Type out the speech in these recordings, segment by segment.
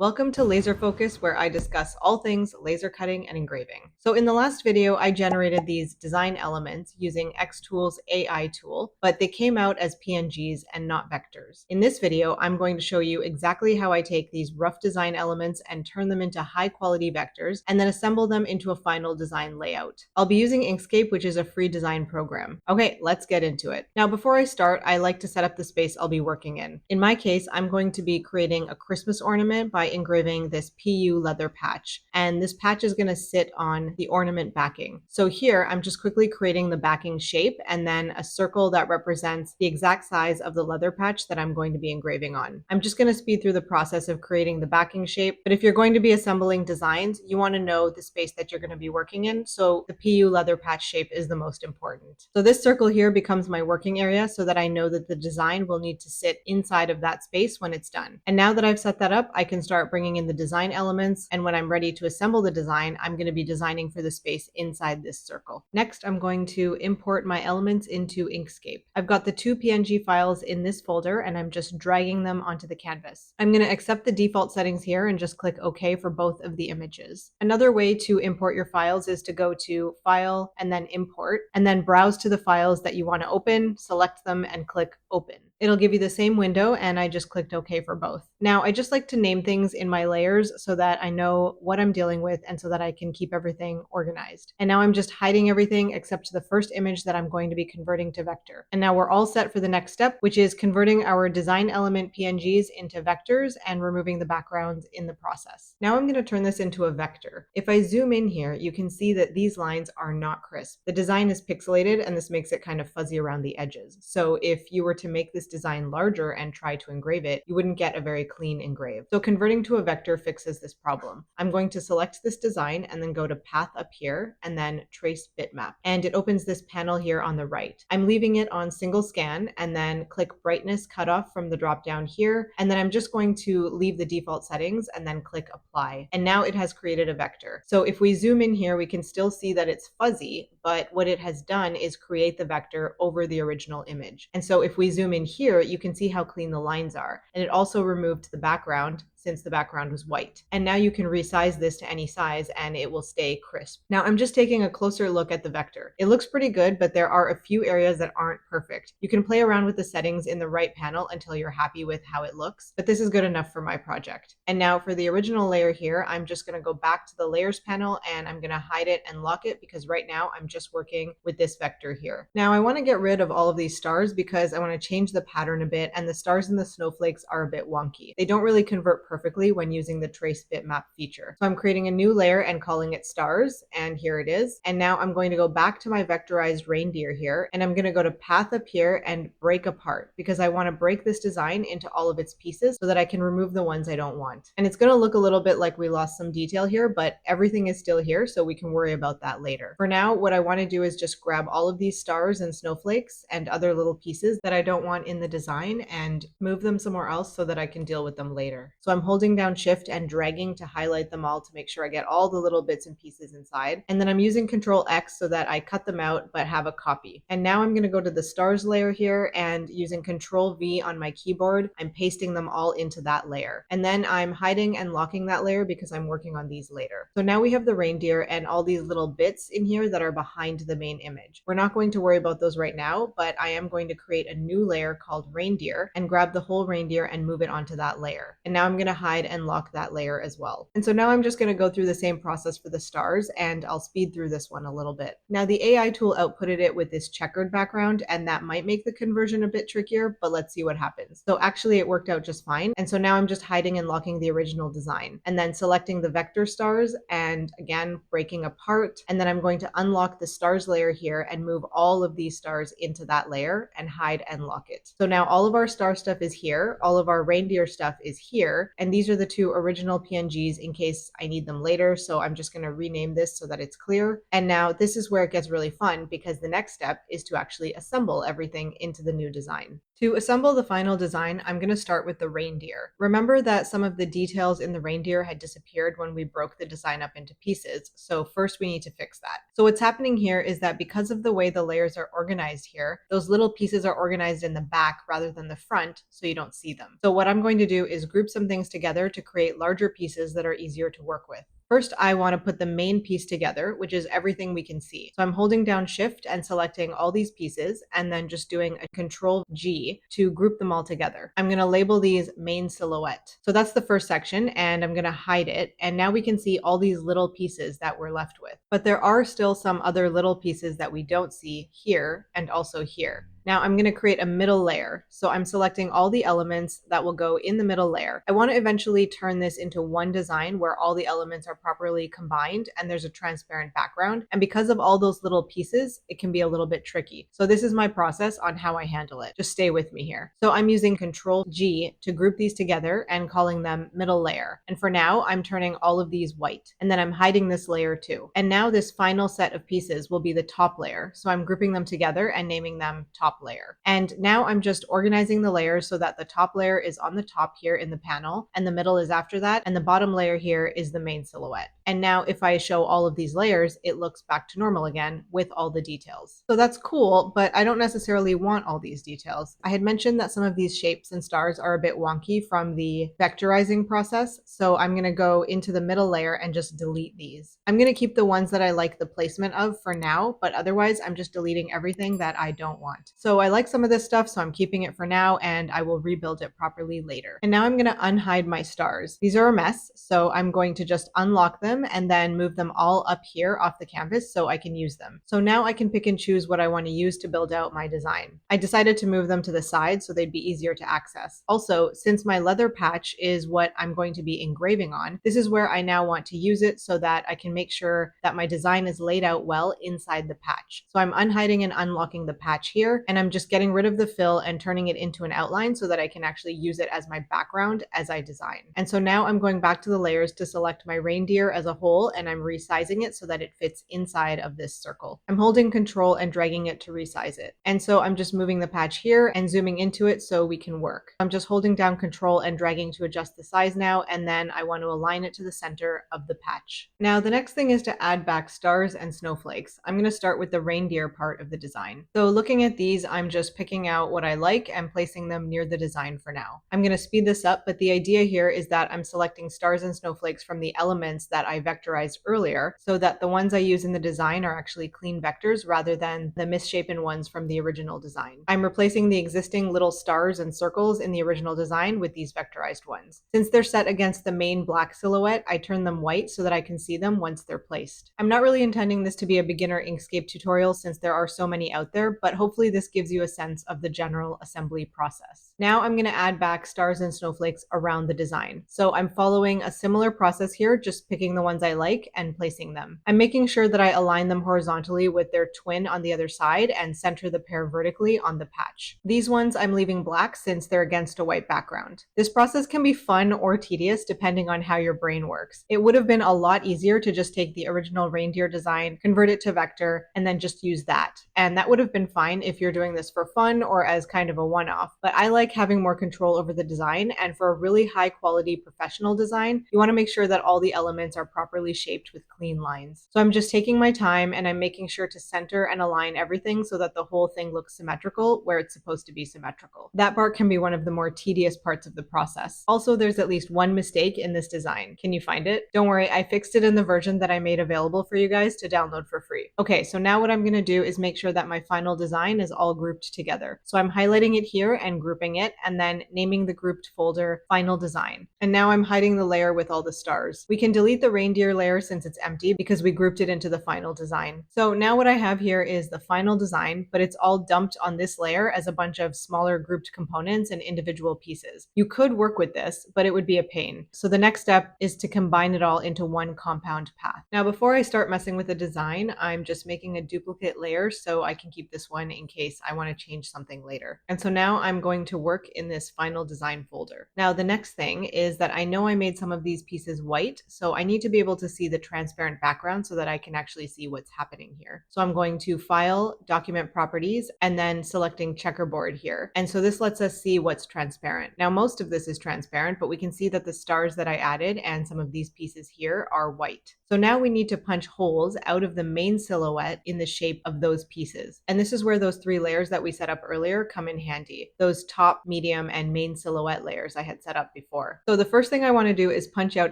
Welcome to Laser Focus, where I discuss all things laser cutting and engraving. So in the last video, I generated these design elements using xTool's AI tool, but they came out as PNGs and not vectors. In this video, I'm going to show you exactly how I take these rough design elements and turn them into high quality vectors, and then assemble them into a final design layout. I'll be using Inkscape, which is a free design program. Okay, let's get into it. Now, before I start, I like to set up the space I'll be working in. In my case, I'm going to be creating a Christmas ornament by engraving this PU leather patch, and this patch is going to sit on the ornament backing. So here I'm just quickly creating the backing shape and then a circle that represents the exact size of the leather patch that I'm going to be engraving on. I'm just going to speed through the process of creating the backing shape, but if you're going to be assembling designs, you want to know the space that you're going to be working in, so the PU leather patch shape is the most important. So this circle here becomes my working area so that I know that the design will need to sit inside of that space when it's done. And now that I've set that up, I can start bringing in the design elements, and when I'm ready to assemble the design, I'm going to be designing for the space inside this circle. Next, I'm going to import my elements into Inkscape. I've got the two PNG files in this folder, and I'm just dragging them onto the canvas. I'm going to accept the default settings here and just click OK for both of the images. Another way to import your files is to go to File and then Import, and then browse to the files that you want to open, select them, and click Open. It'll give you the same window, and I just clicked OK for both. Now, I just like to name things in my layers so that I know what I'm dealing with and so that I can keep everything organized. And now I'm just hiding everything except the first image that I'm going to be converting to vector. And now we're all set for the next step, which is converting our design element PNGs into vectors and removing the backgrounds in the process. Now I'm going to turn this into a vector. If I zoom in here, you can see that these lines are not crisp. The design is pixelated, and this makes it kind of fuzzy around the edges. So if you were to make this design larger and try to engrave it, you wouldn't get a very clean engrave. So converting to a vector fixes this problem. I'm going to select this design and then go to Path up here and then Trace Bitmap. And it opens this panel here on the right. I'm leaving it on single scan and then click Brightness Cutoff from the drop down here. And then I'm just going to leave the default settings and then click Apply. And now it has created a vector. So if we zoom in here, we can still see that it's fuzzy, but what it has done is create the vector over the original image. And so if we zoom in here, you can see how clean the lines are. And it also removed the background since the background was white. And now you can resize this to any size and it will stay crisp. Now I'm just taking a closer look at the vector. It looks pretty good, but there are a few areas that aren't perfect. You can play around with the settings in the right panel until you're happy with how it looks, but this is good enough for my project. And now for the original layer here, I'm just going to go back to the layers panel and I'm going to hide it and lock it because right now I'm just working with this vector here. Now I want to get rid of all of these stars because I want to change the pattern a bit, and the stars and the snowflakes are a bit wonky. They don't really convert perfectly when using the trace bitmap feature. So I'm creating a new layer and calling it stars, and here it is. And now I'm going to go back to my vectorized reindeer here, and I'm going to go to Path up here and break apart because I want to break this design into all of its pieces so that I can remove the ones I don't want. And it's going to look a little bit like we lost some detail here, but everything is still here, so we can worry about that later. For now, what I want to do is just grab all of these stars and snowflakes and other little pieces that I don't want in the design and move them somewhere else so that I can deal with them later. So I'm holding down Shift and dragging to highlight them all to make sure I get all the little bits and pieces inside. And then I'm using Control X so that I cut them out but have a copy. And now I'm going to go to the stars layer here, and using Control V on my keyboard, I'm pasting them all into that layer. And then I'm hiding and locking that layer because I'm working on these later. So now we have the reindeer and all these little bits in here that are behind the main image. We're not going to worry about those right now, but I am going to create a new layer called reindeer and grab the whole reindeer and move it onto that layer. And now I'm going to hide and lock that layer as well. And so now I'm just going to go through the same process for the stars, and I'll speed through this one a little bit. Now the AI tool outputted it with this checkered background, and that might make the conversion a bit trickier, but let's see what happens. So actually it worked out just fine. And so now I'm just hiding and locking the original design and then selecting the vector stars and again breaking apart. And then I'm going to unlock the stars layer here and move all of these stars into that layer and hide and lock it. So now all of our star stuff is here, all of our reindeer stuff is here, and these are the two original PNGs in case I need them later. So I'm just going to rename this so that it's clear. And now this is where it gets really fun because the next step is to actually assemble everything into the new design. To assemble the final design, I'm going to start with the reindeer. Remember that some of the details in the reindeer had disappeared when we broke the design up into pieces, so first we need to fix that. So what's happening here is that because of the way the layers are organized here, those little pieces are organized in the back rather than the front, so you don't see them. So what I'm going to do is group some things together to create larger pieces that are easier to work with. First, I want to put the main piece together, which is everything we can see. So I'm holding down Shift and selecting all these pieces, and then just doing a Control G to group them all together. I'm going to label these main silhouette. So that's the first section, and I'm going to hide it. And now we can see all these little pieces that we're left with. But there are still some other little pieces that we don't see here and also here. Now I'm going to create a middle layer. So I'm selecting all the elements that will go in the middle layer. I want to eventually turn this into one design where all the elements are properly combined and there's a transparent background. And because of all those little pieces, it can be a little bit tricky. So this is my process on how I handle it. Just stay with me here. So I'm using Control G to group these together and calling them middle layer. And for now, I'm turning all of these white. And then I'm hiding this layer too. And now this final set of pieces will be the top layer. So I'm grouping them together and naming them top layer. And now I'm just organizing the layers so that the top layer is on the top here in the panel, and the middle is after that, and the bottom layer here is the main silhouette. And now if I show all of these layers, it looks back to normal again with all the details. So that's cool, but I don't necessarily want all these details. I had mentioned that some of these shapes and stars are a bit wonky from the vectorizing process, so I'm going to go into the middle layer and just delete these. I'm going to keep the ones that I like the placement of for now, but otherwise I'm just deleting everything that I don't want. So I like some of this stuff, so I'm keeping it for now, and I will rebuild it properly later. And now I'm going to unhide my stars. These are a mess, so I'm going to just unlock them and then move them all up here off the canvas so I can use them. So now I can pick and choose what I want to use to build out my design. I decided to move them to the side so they'd be easier to access. Also, since my leather patch is what I'm going to be engraving on, this is where I now want to use it so that I can make sure that my design is laid out well inside the patch. So I'm unhiding and unlocking the patch here, and I'm just getting rid of the fill and turning it into an outline so that I can actually use it as my background as I design. And so now I'm going back to the layers to select my reindeer as a whole, and I'm resizing it so that it fits inside of this circle. I'm holding Control and dragging it to resize it. And so I'm just moving the patch here and zooming into it so we can work. I'm just holding down Control and dragging to adjust the size now, and then I want to align it to the center of the patch. Now the next thing is to add back stars and snowflakes. I'm going to start with the reindeer part of the design. So looking at these, I'm just picking out what I like and placing them near the design for now. I'm going to speed this up, but the idea here is that I'm selecting stars and snowflakes from the elements that I vectorized earlier so that the ones I use in the design are actually clean vectors rather than the misshapen ones from the original design. I'm replacing the existing little stars and circles in the original design with these vectorized ones. Since they're set against the main black silhouette, I turn them white so that I can see them once they're placed. I'm not really intending this to be a beginner Inkscape tutorial since there are so many out there, but hopefully this gives you a sense of the general assembly process. Now I'm going to add back stars and snowflakes around the design. So I'm following a similar process here, just picking the ones I like and placing them. I'm making sure that I align them horizontally with their twin on the other side and center the pair vertically on the patch. These ones I'm leaving black since they're against a white background. This process can be fun or tedious depending on how your brain works. It would have been a lot easier to just take the original reindeer design, convert it to vector, and then just use that. And that would have been fine if you're doing this for fun or as kind of a one-off. But I like having more control over the design, and for a really high quality professional design, you want to make sure that all the elements are properly shaped with clean lines. So I'm just taking my time and I'm making sure to center and align everything so that the whole thing looks symmetrical where it's supposed to be symmetrical. That part can be one of the more tedious parts of the process. Also, there's at least one mistake in this design. Can you find it? Don't worry, I fixed it in the version that I made available for you guys to download for free. Okay, so now what I'm going to do is make sure that my final design is all grouped together. So I'm highlighting it here and grouping it, and then naming the grouped folder Final Design. And now I'm hiding the layer with all the stars. We can delete the reindeer layer since it's empty because we grouped it into the final design. So now what I have here is the final design, but it's all dumped on this layer as a bunch of smaller grouped components and individual pieces. You could work with this, but it would be a pain. So the next step is to combine it all into one compound path. Now, before I start messing with the design, I'm just making a duplicate layer so I can keep this one in case I want to change something later. And so now I'm going to work in this final design folder. Now, the next thing is that I know I made some of these pieces white, so I need to be able to see the transparent background so that I can actually see what's happening here. So I'm going to File, Document Properties, and then selecting Checkerboard here. And so this lets us see what's transparent. Now, most of this is transparent, but we can see that the stars that I added and some of these pieces here are white. So now we need to punch holes out of the main silhouette in the shape of those pieces. And this is where those 3 layers that we set up earlier come in handy. Those top, medium, and main silhouette layers I had set up before. So the first thing I want to do is punch out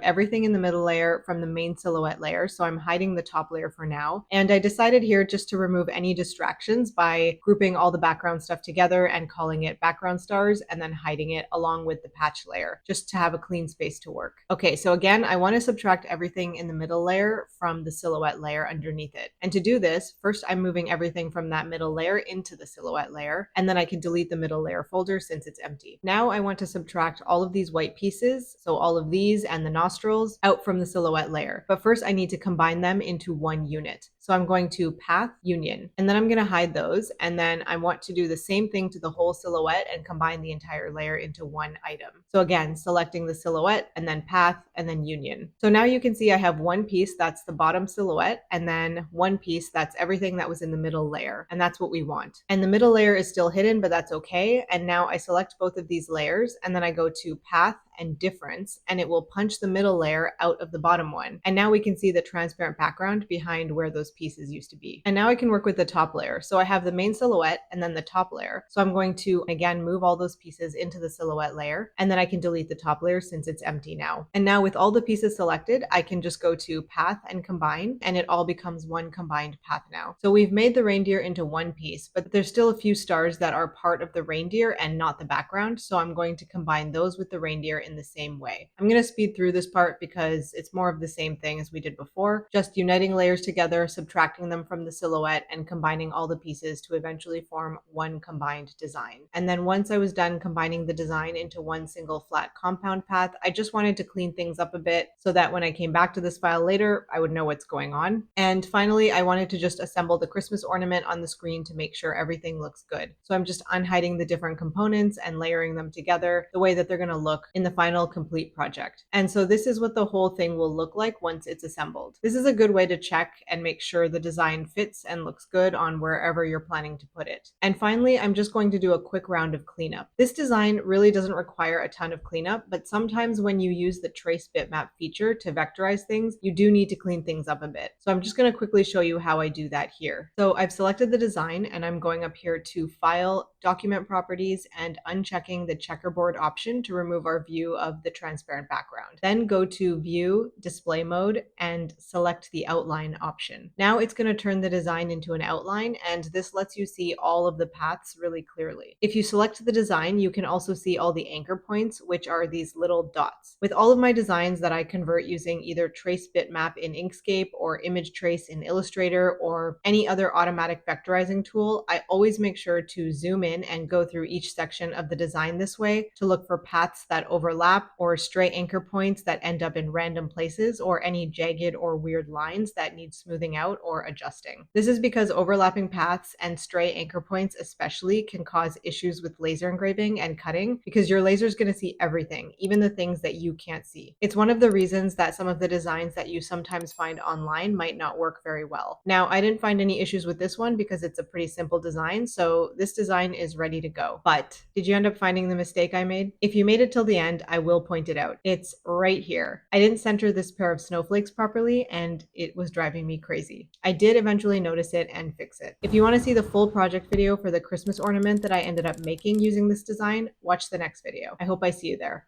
everything in the middle layer from the main silhouette layer. So I'm hiding the top layer for now. And I decided here just to remove any distractions by grouping all the background stuff together and calling it background stars and then hiding it along with the patch layer just to have a clean space to work. Okay, so again, I want to subtract everything in the middle layer from the silhouette layer underneath it. And to do this, first I'm moving everything from that middle layer into the silhouette layer, and then I can delete the middle layer folder since it's empty. Now I want to subtract all of these white pieces, so all of these and the nostrils, out from the silhouette layer. But first I need to combine them into one unit. So I'm going to Path, Union, and then I'm going to hide those, and then I want to do the same thing to the whole silhouette and combine the entire layer into one item. So again, selecting the silhouette and then Path and then Union. So now you can see I have one piece that's the bottom silhouette and then one piece that's everything that was in the middle layer, and that's what we want. And the middle layer is still hidden, but that's okay. And now I select both of these layers and then I go to Path and Difference, and it will punch the middle layer out of the bottom one. And now we can see the transparent background behind where those pieces used to be. And now I can work with the top layer. So I have the main silhouette and then the top layer. So I'm going to, again, move all those pieces into the silhouette layer, and then I can delete the top layer since it's empty now. And now with all the pieces selected, I can just go to Path and Combine, and it all becomes one combined path now. So we've made the reindeer into one piece, but there's still a few stars that are part of the reindeer and not the background. So I'm going to combine those with the reindeer in the same way. I'm going to speed through this part because it's more of the same thing as we did before, just uniting layers together, subtracting them from the silhouette, and combining all the pieces to eventually form one combined design. And then once I was done combining the design into one single flat compound path, I just wanted to clean things up a bit so that when I came back to this file later, I would know what's going on. And finally, I wanted to just assemble the Christmas ornament on the screen to make sure everything looks good. So I'm just unhiding the different components and layering them together the way that they're going to look in the final complete project. And so this is what the whole thing will look like once it's assembled. This is a good way to check and make sure the design fits and looks good on wherever you're planning to put it. And finally, I'm just going to do a quick round of cleanup. This design really doesn't require a ton of cleanup, but sometimes when you use the trace bitmap feature to vectorize things, you do need to clean things up a bit. So I'm just going to quickly show you how I do that here. So I've selected the design and I'm going up here to File, Document Properties, and unchecking the checkerboard option to remove our view of the transparent background. Then go to View, Display Mode, and select the outline option. Now it's going to turn the design into an outline, and this lets you see all of the paths really clearly. If you select the design, you can also see all the anchor points, which are these little dots. With all of my designs that I convert using either trace bitmap in Inkscape or image trace in Illustrator or any other automatic vectorizing tool, I always make sure to zoom in and go through each section of the design this way to look for paths that overlap or stray anchor points that end up in random places or any jagged or weird lines that need smoothing out or adjusting. This is because overlapping paths and stray anchor points especially can cause issues with laser engraving and cutting because your laser is going to see everything, even the things that you can't see. It's one of the reasons that some of the designs that you sometimes find online might not work very well. Now, I didn't find any issues with this one because it's a pretty simple design, so this design is ready to go. But did you end up finding the mistake I made? If you made it till the end, I will point it out. It's right here. I didn't center this pair of snowflakes properly, and it was driving me crazy. I did eventually notice it and fix it. If you want to see the full project video for the Christmas ornament that I ended up making using this design, watch the next video. I hope I see you there.